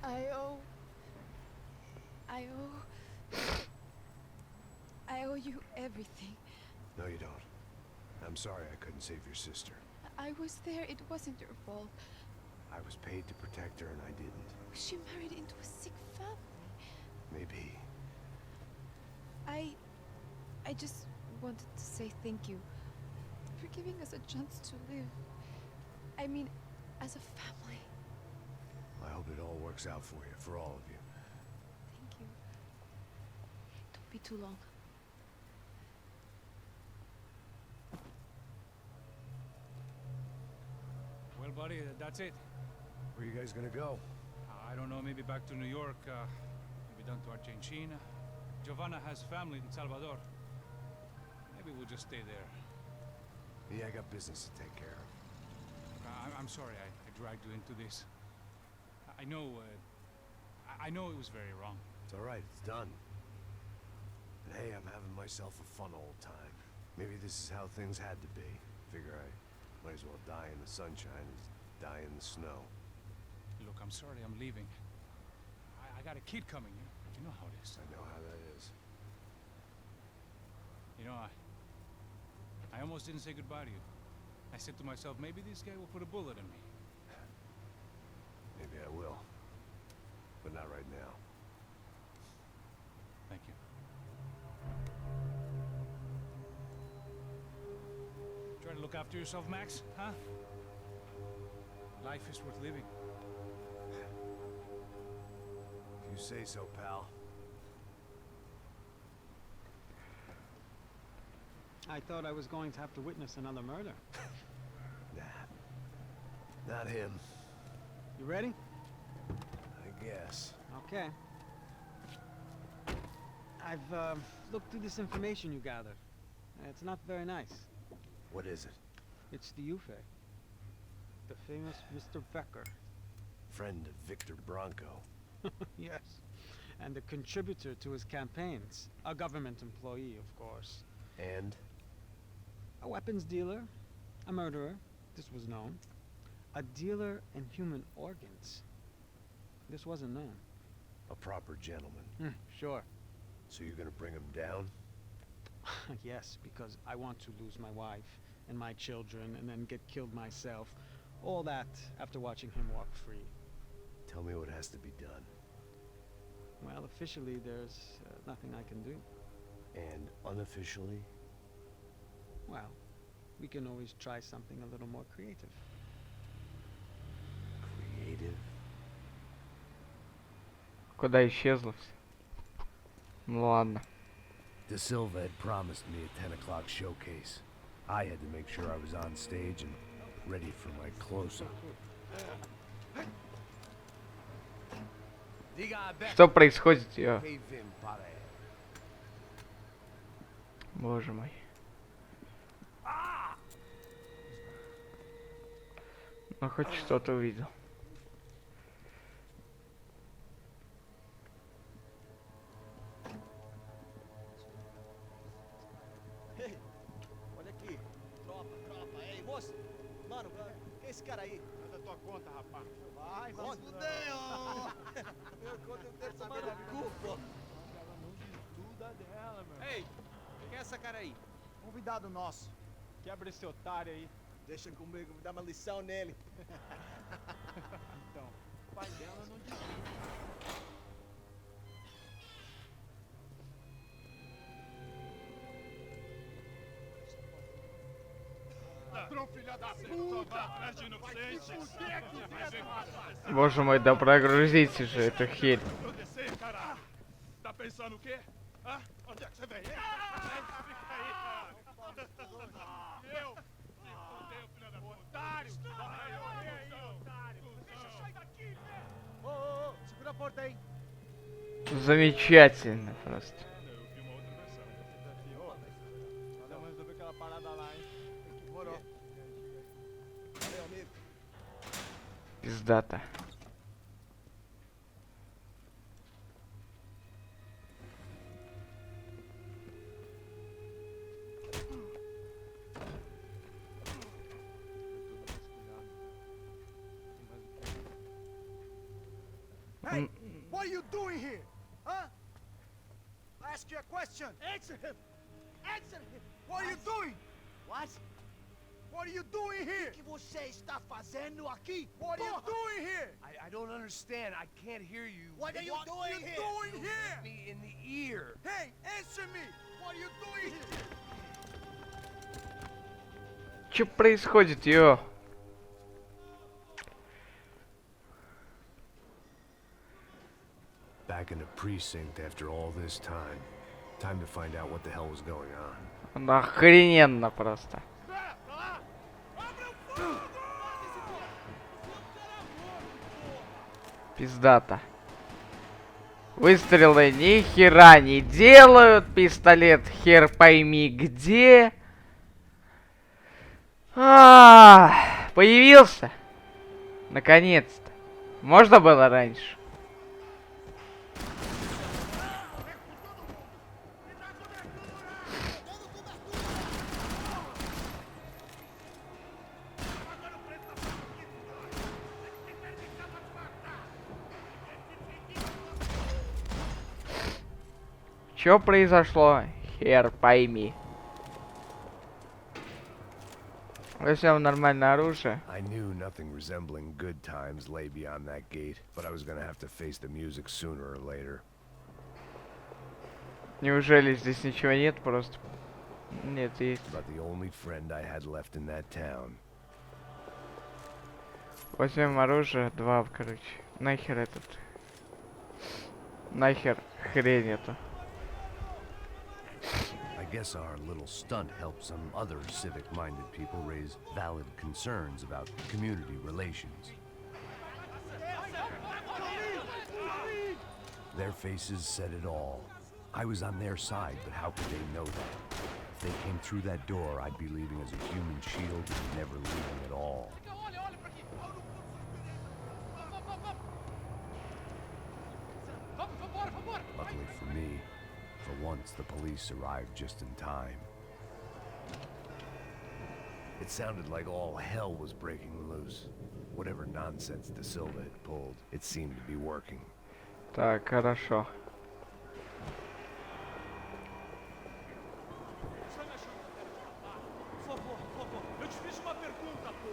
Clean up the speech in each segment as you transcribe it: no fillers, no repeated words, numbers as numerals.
I owe... I owe... I owe you everything. No, you don't. I'm sorry I couldn't save your sister. I was there. It wasn't your fault. I was paid to protect her and I didn't. She married into a sick family. Maybe. I just wanted to say thank you for giving us a chance to live. I mean, as a family. I hope it all works out for you, for all of you. Thank you. Don't be too long. Well, buddy, that's it. Where are you guys gonna go? I don't know, maybe back to New York, maybe down to Argentina. Giovanna has family in Salvador. Maybe we'll just stay there. Yeah, I got business to take care of. I'm sorry I dragged you into this. I know it was very wrong. It's all right, it's done. And hey, I'm having myself a fun old time. Maybe this is how things had to be. Figure I might as well die in the sunshine as die in the snow. Look, I'm sorry I'm leaving. I got a kid coming, you know how it is. I know how that is. You know, I almost didn't say goodbye to you. I said to myself, maybe this guy will put a bullet in me. Maybe I will. But not right now. Thank you. Try to look after yourself, Max, huh? Life is worth living. If you say so, pal. I thought I was going to have to witness another murder. Nah. Not him. You ready? I guess. Okay. I've looked through this information you gathered. It's not very nice. What is it? It's the UFE. The famous Mr. Becker. Friend of Victor Bronco. Yes. And a contributor to his campaigns. A government employee, of course. And? A weapons dealer. A murderer. This was known. A dealer in human organs. This wasn't known. A proper gentleman. Sure. So you're gonna bring him down? Yes, because I want to lose my wife and my children and then get killed myself. All that after watching him walk free. Tell me what has to be done. Well, officially there's nothing I can do. And unofficially? Well, we can always try something a little more creative. Creative? Куда исчезла все? Ну ладно. De Silva had promised me a 10 o'clock showcase. I had to make sure I was on stage and ready for my close-up. Что происходит? Боже мой. Ну хоть что-то увидел. Olha aqui, tropa, ei, moço, mano, quem é esse cara aí? É da tua conta, rapaz. Vai, se fudeu! Meu conta eu quero saber da culpa. Ela não estuda dela, meu. Ei, quem é essa cara aí? Convidado nosso. Quebra esse otário aí. Deixa comigo, vou dar uma lição nele. Então, o pai dela não desiste. Ladrão, filha da puta! Atrás de inocentes! Боже мой, да прогрузите же эту херь. Eu descer, cara! Tá pensando o quê? Hã? Onde é que você vem? Fica aí, cara! Eu? Se fudeu, filha da puta! Otário! Vai morrer aí, otário! Deixa eu sair daqui, né? Ô, segura a porta aí. Замечательно просто. Eu vi uma outra versão. Nós vamos resolver aquela parada lá, hein? Demorou. Valeu, amigo. Пиздата. you doing here? Huh? I ask you a question. Answer him. Answer him. What are you doing? What? What are you doing here? O que você está fazendo aqui? What are you doing here? I don't understand. I can't hear you. What are you doing here? You hit me in the ear. Hey, answer me. What are you doing here? Что происходит, ё? Back in the precinct after all this time. Time to find out what the hell was going on. Да охрененно просто. Пиздата. Выстрелы ни хера не делают. Пистолет хер пойми где. Появился. Наконец-то. Можно было раньше? Что произошло? Хер пойми. Возьмем нормальное оружие. I knew nothing resembling good times lay beyond that gate, but I was gonna have to face the music sooner or later. Неужели здесь ничего нет? Просто... Нет, есть. But the only friend I had left in that town. Возьмем оружие. 2, короче. Нахер этот. Нахер хрень эту. I guess our little stunt helped some other civic-minded people raise valid concerns about community relations. Their faces said it all. I was on their side, but how could they know that? If they came through that door, I'd be leaving as a human shield and never leaving at all. Luckily for me, for once the police arrived just in time. It sounded like all hell was breaking loose. Whatever nonsense De Silva had pulled, it seemed to be working. Так, хорошо. Eu te fiz uma pergunta, pô.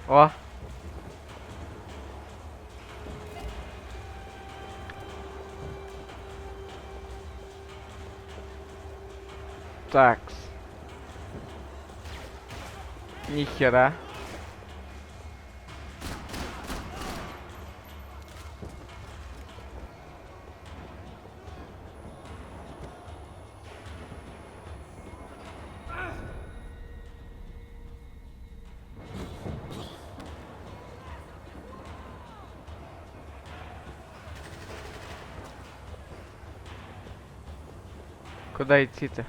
О! Такс. Нихера. Куда идти-то?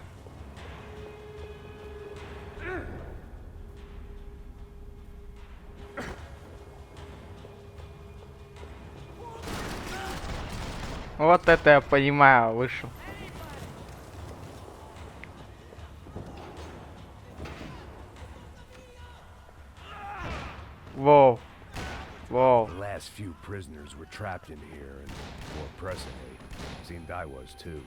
Вот это я понимаю, вышел. Воу. Воу. The last few prisoners were trapped in here, and more presently, seemed I was too.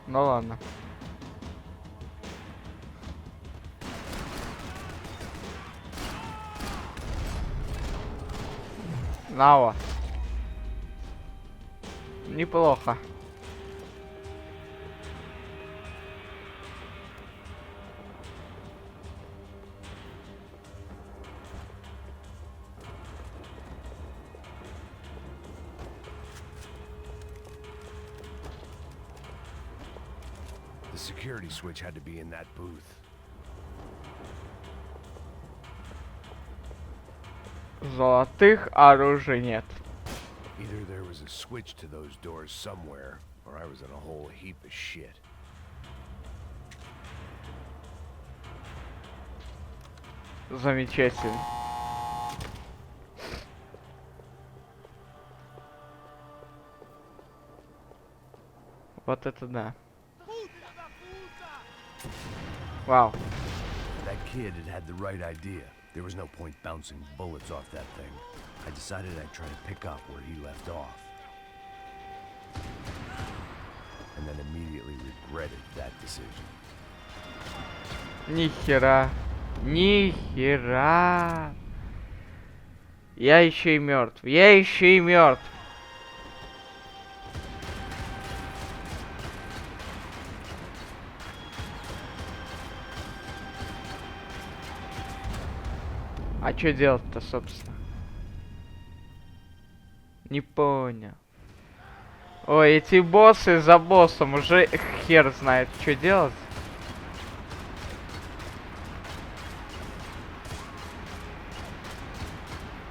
Ну ладно. Нава. Неплохо. The security switch had to be in that booth. Золотых оружий нет. Either there was a switch to those doors somewhere, or I was in a whole heap of shit. Замечательно. Вот это да. Вау. That kid had the right idea. There was no point bouncing bullets off that thing. I decided I'd try to pick up where he left off. And then immediately regretted that decision. Нихера. Нихера. Я еще и мертв. Я еще и мертв. А что делать-то, собственно? Не понял. Ой, эти боссы за боссом уже хер знает, что делать.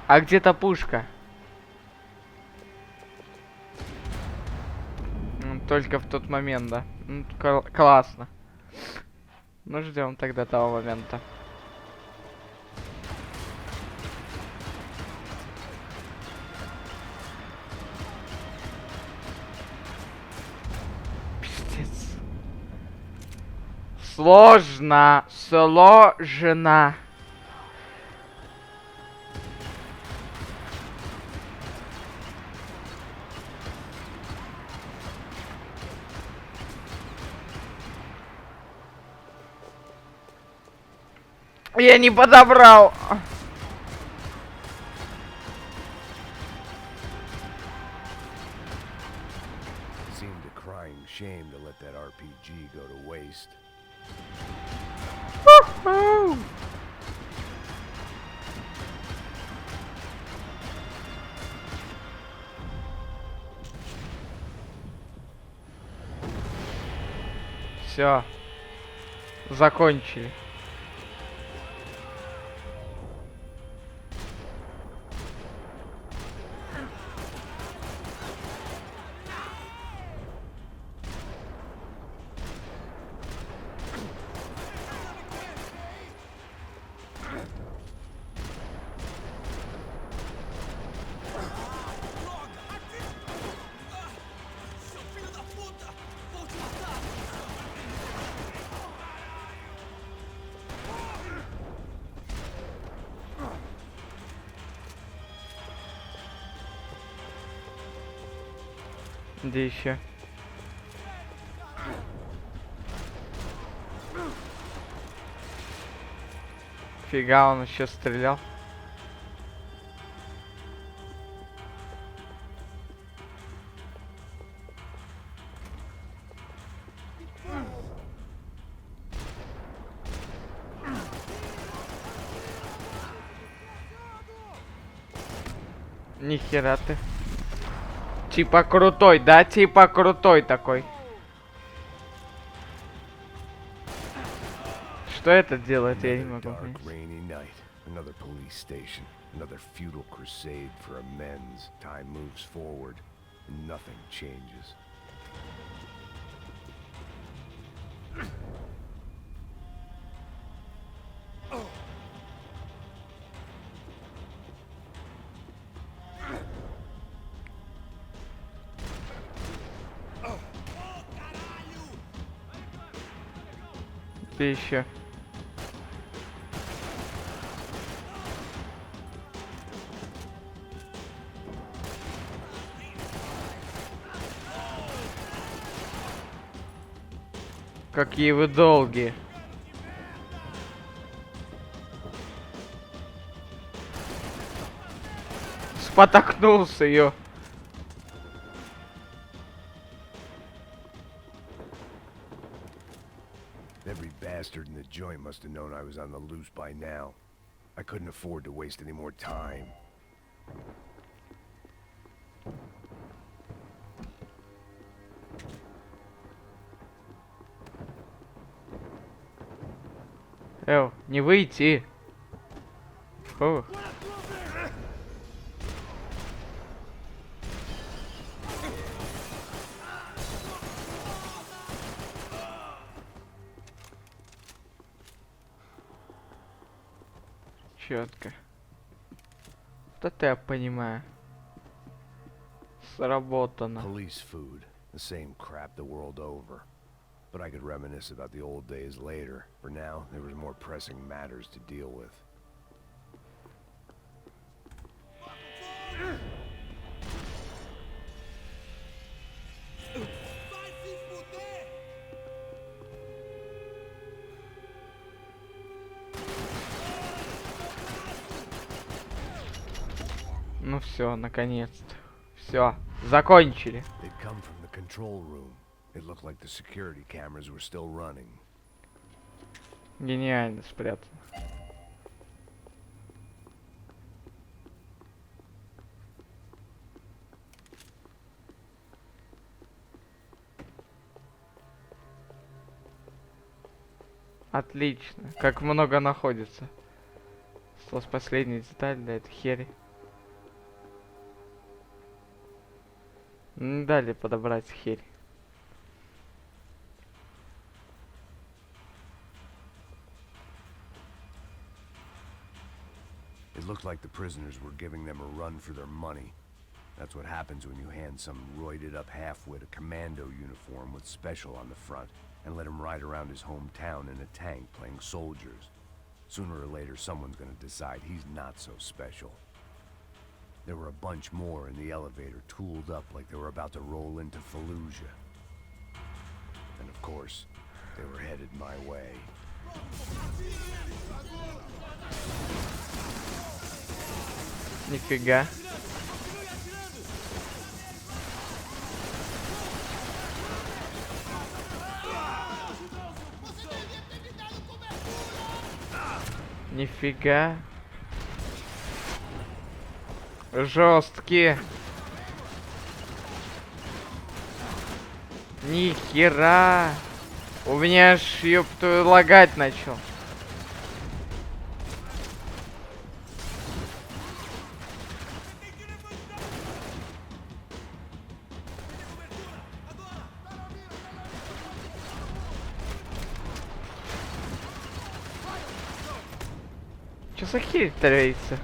А где-то пушка? Только в тот момент, да. Классно. Ну, ждем тогда того момента. Пиздец. Сложно. Сложно. Я не подобрал. Seemed a crying shame to let that RPG go to waste. Все. Закончили. Где еще? Фига, он еще стрелял. Нихера ты. Типа крутой, да? Типа крутой такой. Что это делает, я не могу понять. Another police station, another futile crusade for amends. Time moves forward, and nothing changes. Ты еще. Какие вы долгие. Спотыкнулся ее. Every bastard in the joint must have known I was on the loose by now. I couldn't afford to waste any more time. Не выйти. Фух. Четко. Вот это я понимаю. Сработано. Police food, the same crap the world over. But I could reminisce about the old days later. For now, there was more pressing matters to deal with. Ну все, наконец-то. Все, закончили. They'd come from the control room. It looked like the security cameras were still running. Гениально спрятано. Отлично. Как много находится. Осталась последняя деталь, да, это херь. Не дали подобрать херь. It looked like the prisoners were giving them a run for their money. That's what happens when you hand some roided-up halfwit a commando uniform with special on the front and let him ride around his hometown in a tank playing soldiers. Sooner or later, someone's gonna decide he's not so special. There were a bunch more in the elevator, tooled up like they were about to roll into Fallujah. And of course, they were headed my way. Нифига. Нифига. Жесткие. Ни хера. У меня аж, ёпту, лагать начал. Чё за херь творится?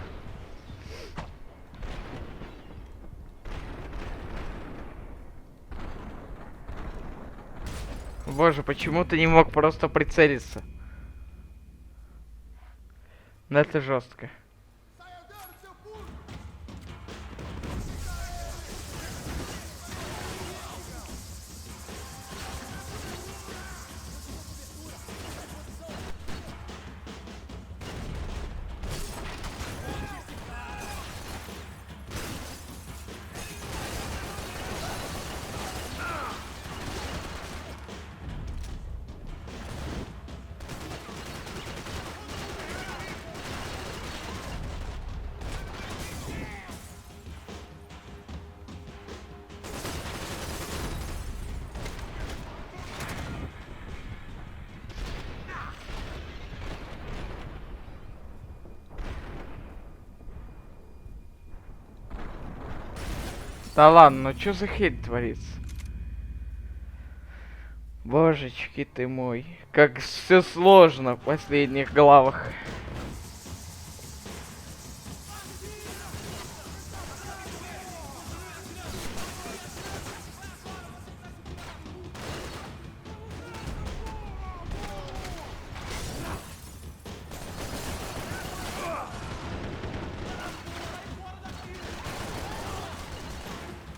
Боже, почему ты не мог просто прицелиться? Да это жестко. Да ладно, ну чё за херь творится? Божечки ты мой, как все сложно в последних главах.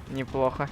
Неплохо.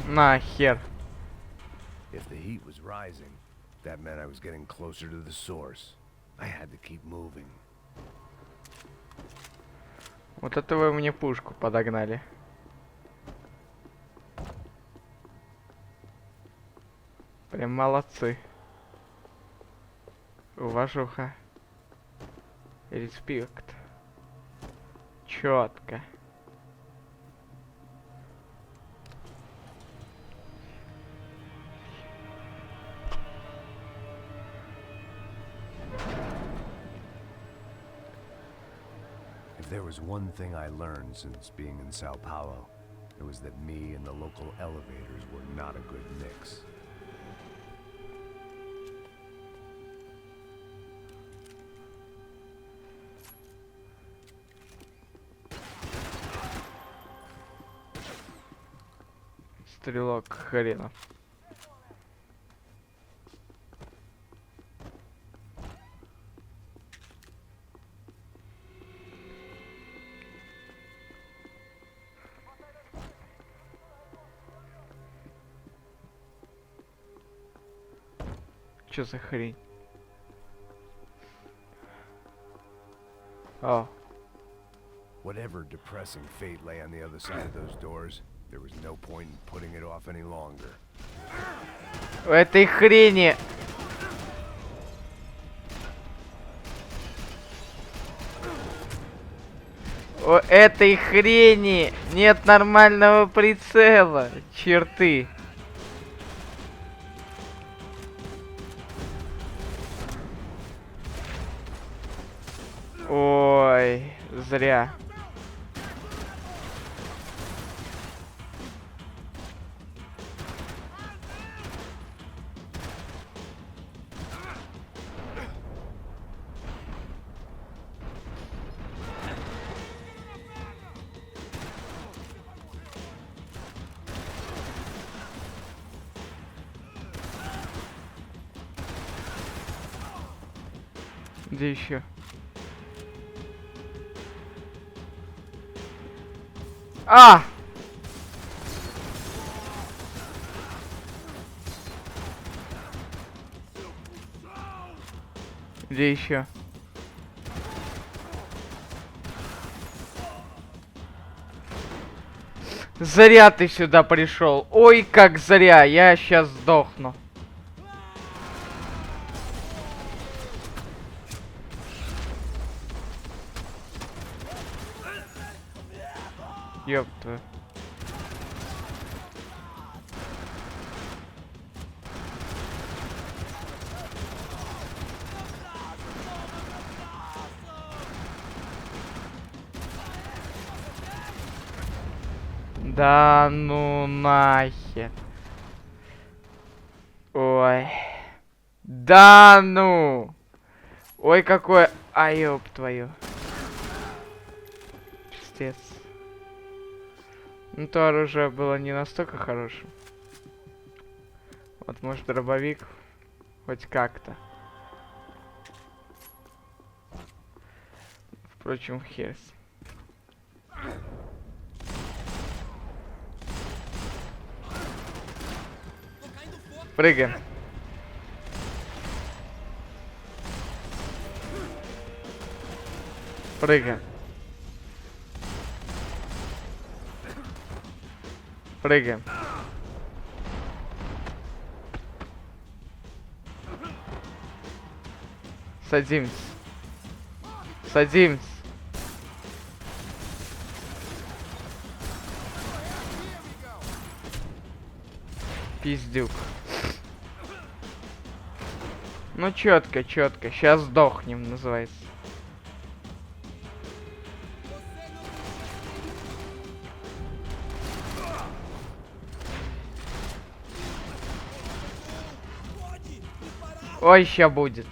Нахер. If the heat was rising, that meant I was getting closer to the source. I had to keep moving. Вот это вы мне пушку подогнали. Прям молодцы. Уважуха. Респект. Четко. If there was one thing I learned since being in Sao Paulo, it was that me and the local elevators were not a good mix. Стрелок хренов. Чё за хрень? О. Whatever depressing fate lay on the other side of those doors, there was no point in putting it off any longer. У этой хрени. У этой хрени нет нормального прицела. Черты. Ой, зря. Где еще? А! Где еще? Зря ты сюда пришел. Ой, как зря. Я сейчас сдохну. Ёпта. Да ну нахер. Ой. Да ну. Ой, какой... А ёб твою. Пиздец. Ну, то оружие было не настолько хорошим. Вот, может, дробовик. Хоть как-то. Впрочем, хер. Прыгаем. Прыгаем. Прыгаем. Садимся. Садимся. Пиздюк. Ну четко, четко. Сейчас сдохнем, называется. Ой, ща будет.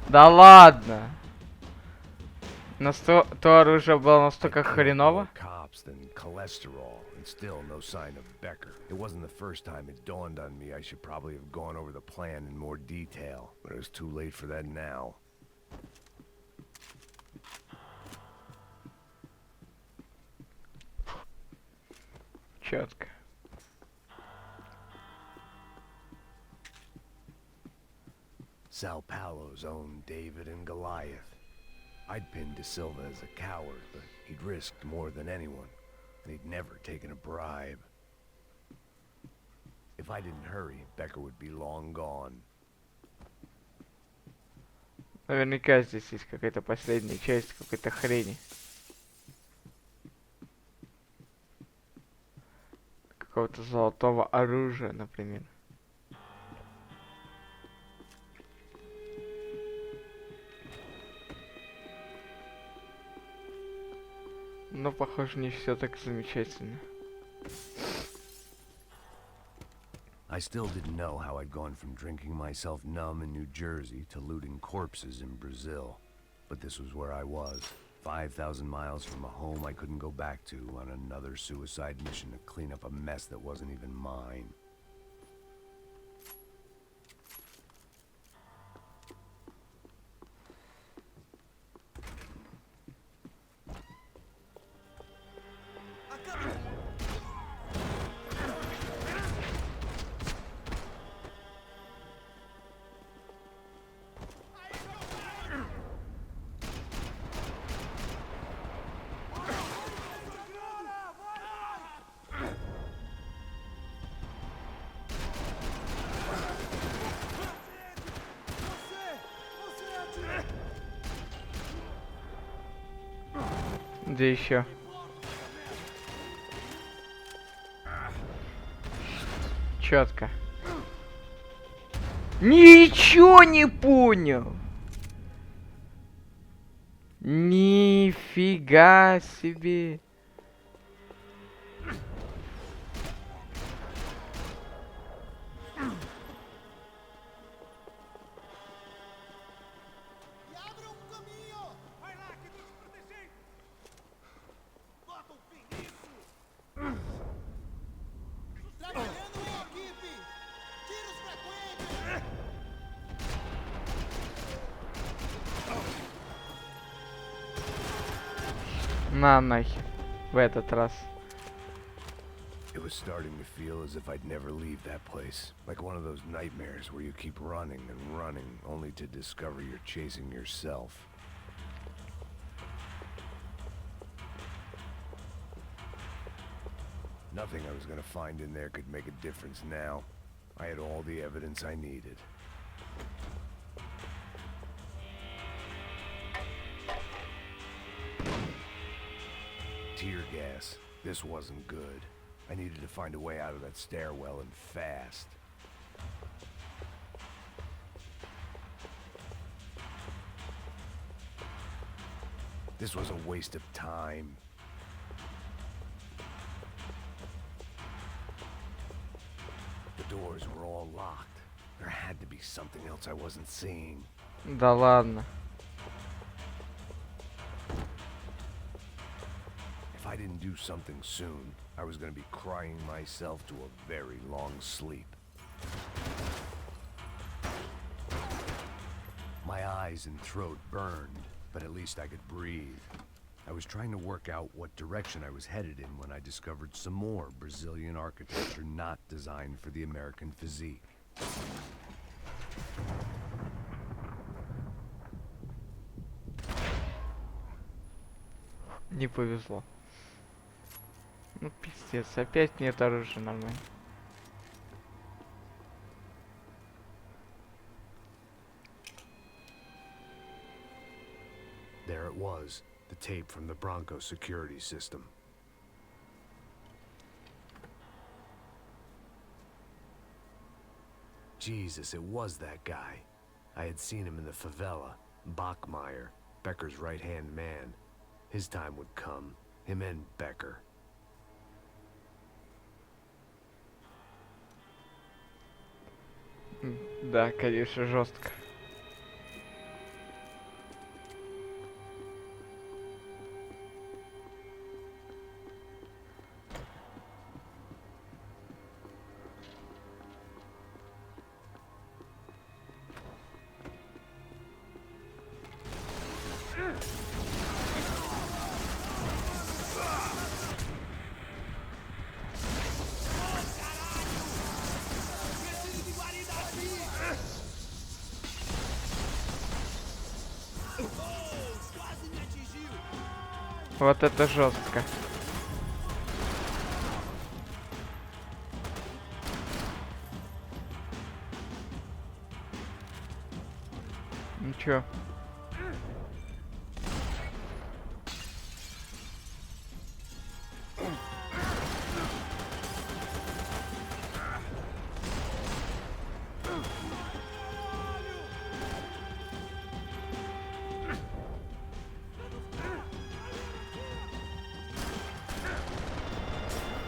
Да ладно. То оружие было настолько хреново. drops, then cholesterol, and still no sign of Becker. It wasn't the first time it dawned on me I should probably have gone over the plan in more detail, but it was too late for that now. Четко. Sao Paulo's own David and Goliath. I'd pinned De Silva as a coward, but he'd risked more than anyone, and he'd never taken a bribe. If I didn't hurry, Becker would be long gone. Наверняка здесь есть какая-то последняя часть какой-то хрени. Какого-то золотого оружия, например. Но, похоже, не все так замечательно. I still didn't know how I'd gone from drinking myself numb in New Jersey to looting corpses in Brazil. But this was where I was, 5,000 miles from a home I couldn't go back to, on another suicide mission to clean up a mess that wasn't even mine. Где еще? Четко. Ничего не понял. Нифига себе. На нахер. В этот раз. It was starting to feel as if I'd never leave that place. Like one of those nightmares where you keep running and running, only to discover you're chasing yourself. Nothing I was gonna find in there could make a difference now. I had all the evidence I needed. Tear gas. This wasn't good. I needed to find a way out of that stairwell, and fast. This was a waste of time. The doors were all locked. There had to be something else I wasn't seeing. Да ладно. If I didn't do something soon, I was going to be crying myself to a very long sleep. My eyes and throat burned, but at least I could breathe. I was trying to work out what direction I was headed in when I discovered some more Brazilian architecture not designed for the American physique. Не повезло. Ну пиздец, опять нет оружия нормально. There it was, the tape from the Bronco security system. Jesus, it was that guy. I had seen him in the favela, Bachmeyer, Becker's right-hand man. His time would come, him and Becker. Да, конечно, жестко. Вот это жестко. Ничего.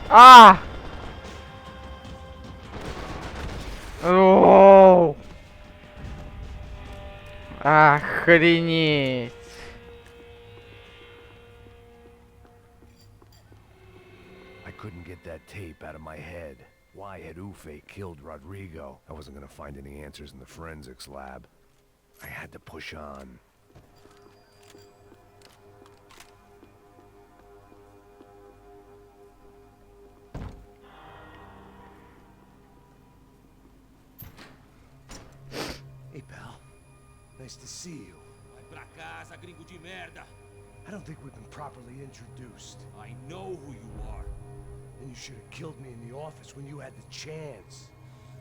А! Оу! Охренеть! I couldn't get that tape out of my head. Why had Ufe killed Rodrigo? I wasn't gonna find any answers in the forensics lab. I had to push on. Hey, pal. Nice to see you. Vai pra casa, gringo de merda! I don't think we've been properly introduced. I know who you are. And you should have killed me in the office when you had the chance.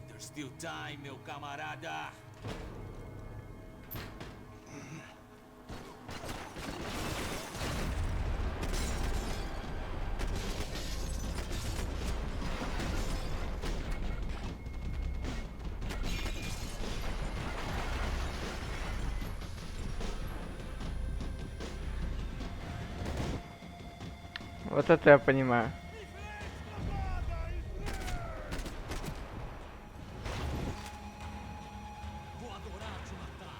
There's still time, meu camarada. Вот это я понимаю. Vou adorar te matar.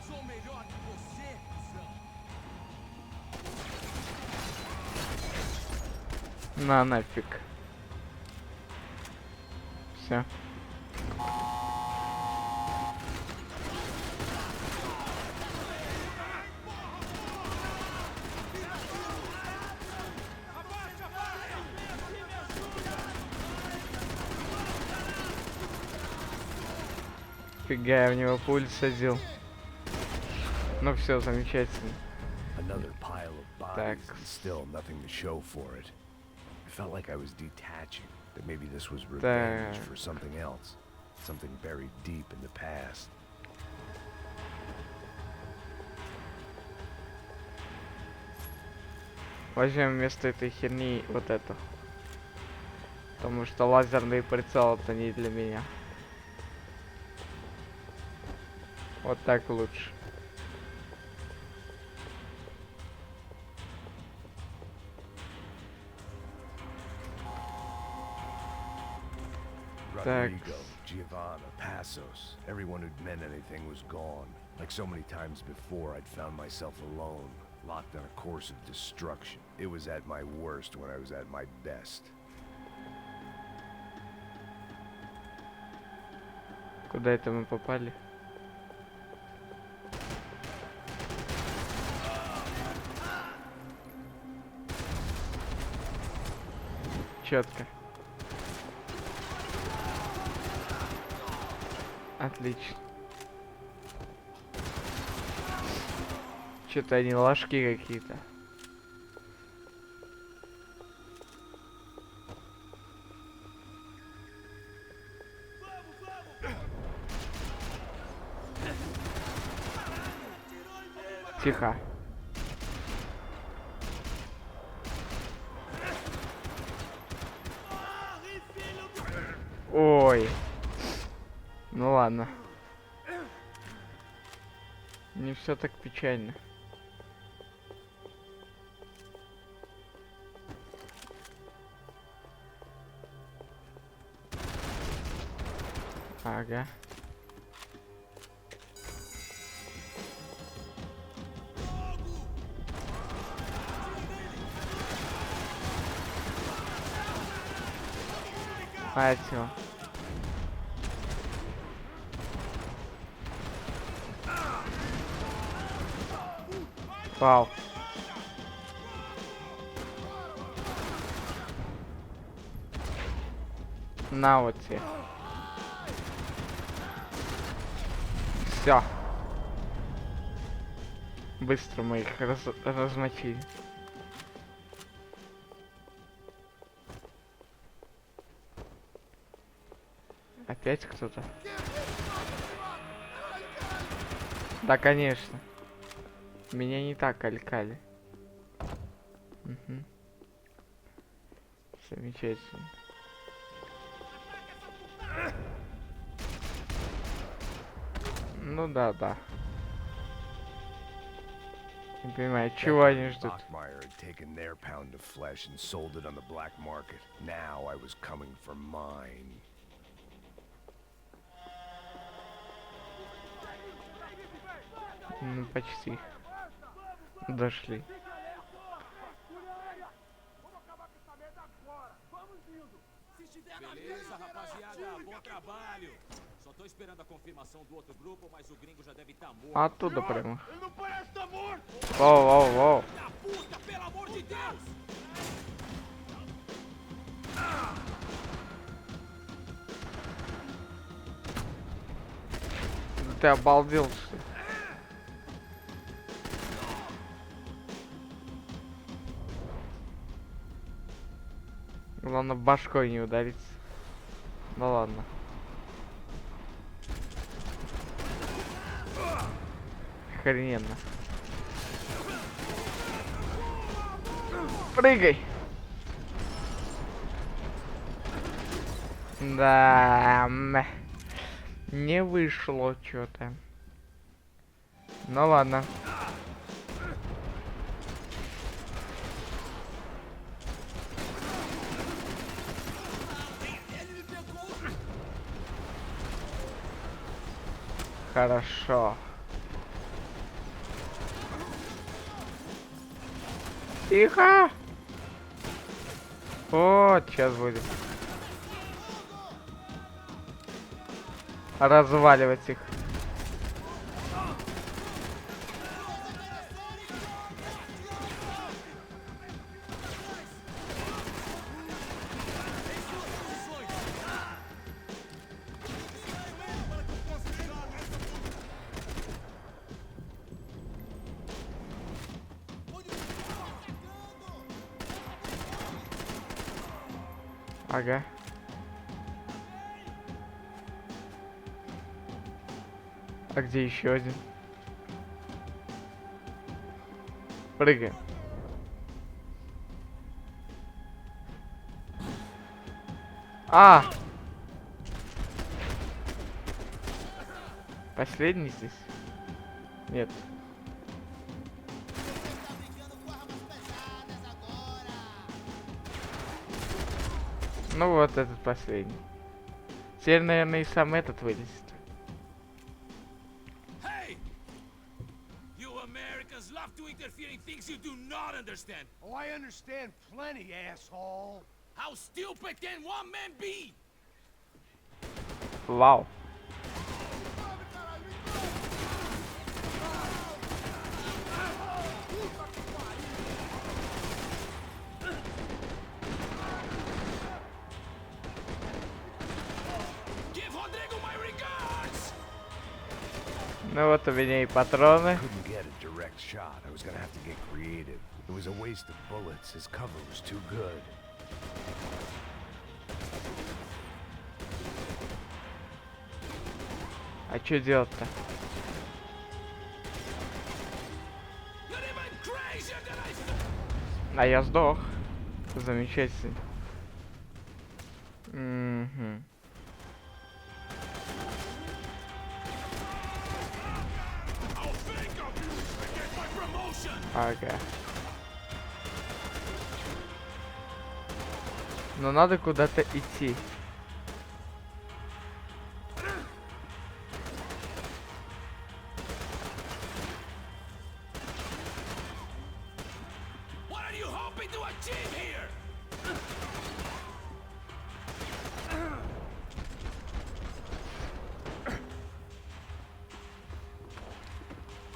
Sou melhor que você, cuzão. На нафиг. Все. Фига, я в него пуль садил. Ну все, замечательно. Another pile of bodies, Thanks. and still nothing to show for it. I felt like I was detaching, that maybe this was revenge Thanks. for something else, something buried deep in the past. Возьмем вместо этой херни вот эту. Потому что лазерный прицел это не для меня. Вот так лучше. Rodrigo, Giovanna, Passos, everyone who'd meant anything was gone. Like so many times before, I'd found myself alone, locked on a course of destruction. It was at my worst when I was at my best. Куда это мы попали? Четко. Отлично. Что-то они ложки какие-то. Тихо. Ой. Ну ладно. Не все так печально. Ага. Хватит. Вау. На вот тебе. Все. Быстро мы их размочили. Опять кто-то? Да, конечно. Меня не так алькали. Угу. Замечательно. Ну да, да. Не понимаю, чего они ждут. Bachmeyer had taken their pound of flesh and sold it on the black market. Now I was coming for mine. Ну, почти. Дошли. Beleza, rapaziada, bom trabalho. Só tô esperando a confirmação do outro grupo, mas o gringo já deve estar morto. Оттуда прямо. Ele não parece estar morto! Воу, воу, воу. Da puta, pelo amor de Deus! Ты обалдел, что ли? Главное, башкой не удариться. Ну ладно. Охрененно. Прыгай! Да, не вышло что-то. Ну ладно. Хорошо. Тихо! Вот, сейчас будет. Разваливать их. Ага. А где еще один? Прыгаем. А! Последний здесь? Нет. Ну вот этот последний. Теперь, наверное, и сам этот вылезет. Hey! You Americans love to interfere in things you do not understand. Oh, I understand plenty, asshole. How stupid can one man be? Вау. Ну вот у меня и патроны. Couldn't get a direct shot. I was gonna have to get creative. It was a waste of bullets. His cover was too good. А что делать-то? А я сдох. Замечательно. Угу. Ага. Но надо куда-то идти.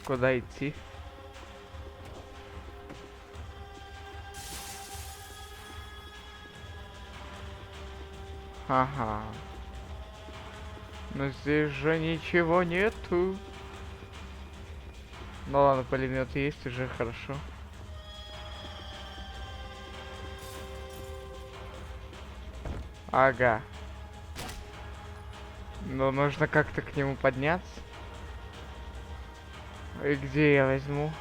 Куда идти? Ага. Но здесь же ничего нету. Ну ладно, пулемет есть, уже хорошо. Ага. Но нужно как-то к нему подняться. И где я возьму?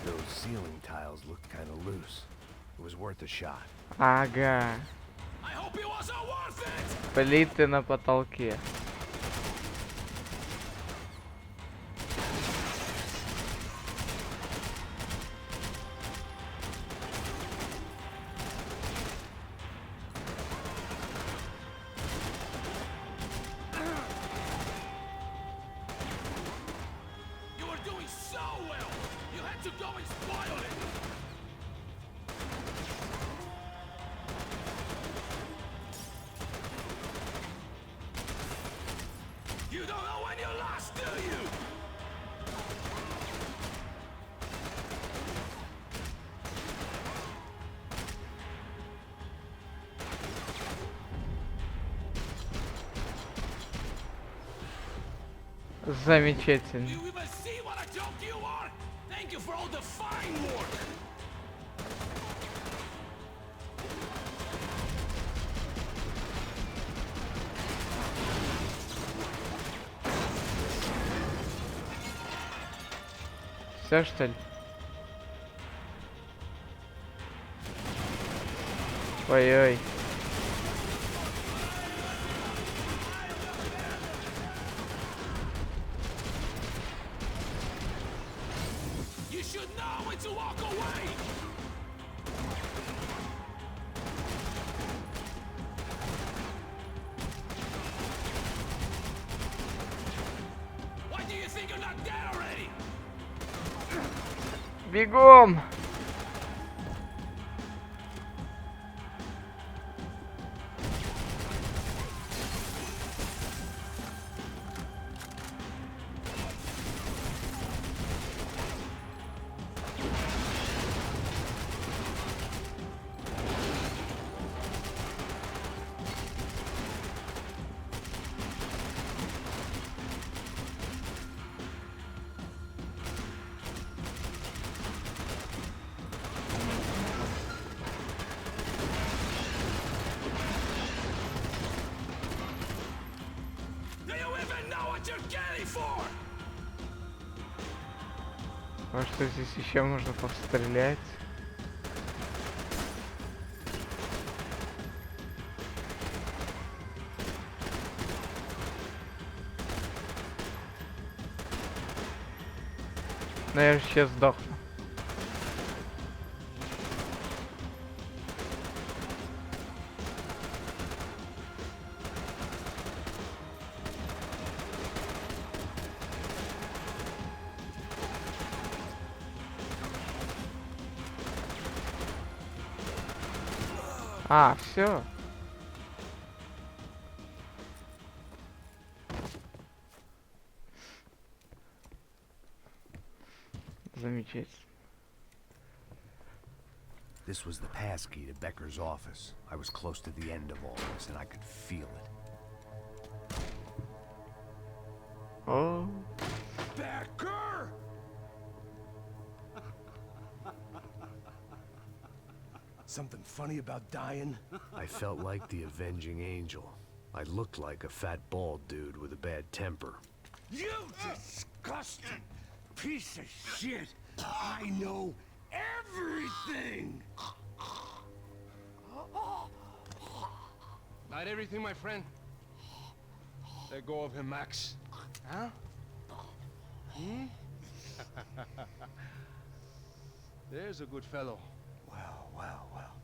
Those ceiling tiles looked kind of loose. It was worth a shot. Ага. I hope it wasn't worth it! Плиты на потолке. You were doing so well! You had to go and spoil it! You don't know when you lost, do you? Замечательно. Do you even see what a joke you are? Thank you for all the fine work! Все что ли? Ой-ой. You should know when to walk away! Why do you think you're not dead already? Бегом! Do you even know what you're getting for? А что здесь еще можно пострелять? Но я же сейчас сдохну. А, все. Замечательно. This was the passkey to Becker's office. I was close to the end of all this, and I could feel it. О, Becker! Something funny about dying? I felt like the avenging angel. I looked like a fat bald dude with a bad temper. You disgusting piece of shit! I know everything! Not everything, my friend. Let go of him, Max. Huh? Hmm? There's a good fellow. Well, well, well.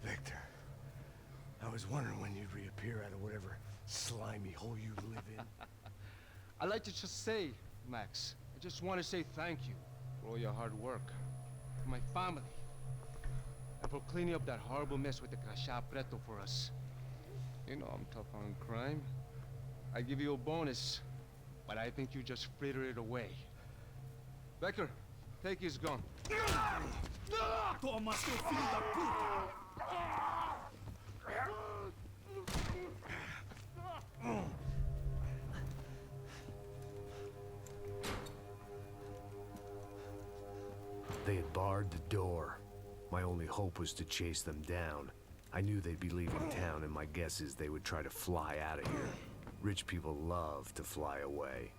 Victor, I was wondering when you'd reappear out of whatever slimy hole you live in. I'd like to just say, Max, I just want to say thank you for all your hard work, for my family, and for cleaning up that horrible mess with the Crachá Preto for us. You know I'm tough on crime. I give you a bonus, but I think you just fritter it away. Becker, Take his gun. Toma, seu filho da puta! They had barred the door. My only hope was to chase them down. I knew they'd be leaving town, and my guess is they would try to fly out of here. Rich people love to fly away.